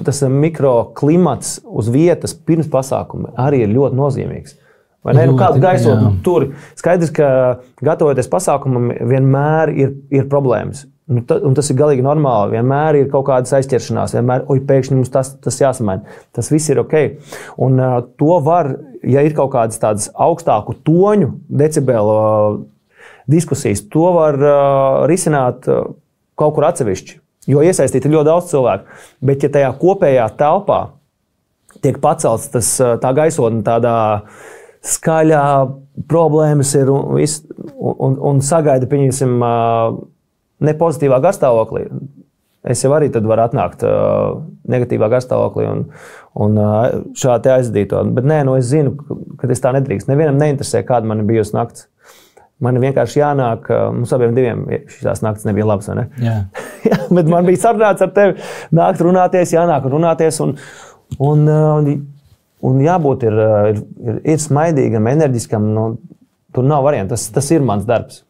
tas mikroklimats uz vietas pirms pasākuma arī ir ļoti nozīmīgs. Vai ne? Kādu gaisotni tur? Skaidrs, ka gatavoties pasākumam vienmēr ir problēmas. Un tas ir galīgi normāli. Vienmēr ir kaut kādas aizķeršanās. Vienmēr, pēkšņi mums tas jāsamaina. Tas viss ir ok. Un to var, ja ir kaut kādas tādas augstāku toņu, decibelu diskusijas, to var risināt kaut kur atsevišķi. Jo iesaistīti ir ļoti daudz cilvēku. Bet ja tajā kopējā telpā tiek pacelts tā gaisotne tādā skaļā, problēmas ir un sagaida, pieņemsim, nepozitīvā garstāvoklī. Es jau arī tad varu atnākt negatīvā garstāvoklī un šādi aizdīto. Bet nē, es zinu, ka es tā nedrīkst. Nevienam neinteresē, kāda man ir bijusi nakts. Man vienkārši jānāk, mums abiem diviem šīs nakts nebija labas, vai ne? Jā. Bet man bija sarunāts ar tevi, nākt runāties, jānāk runāties un jābūt ir smaidīgam, enerģiskam. Tur nav variantu. Tas ir mans darbs.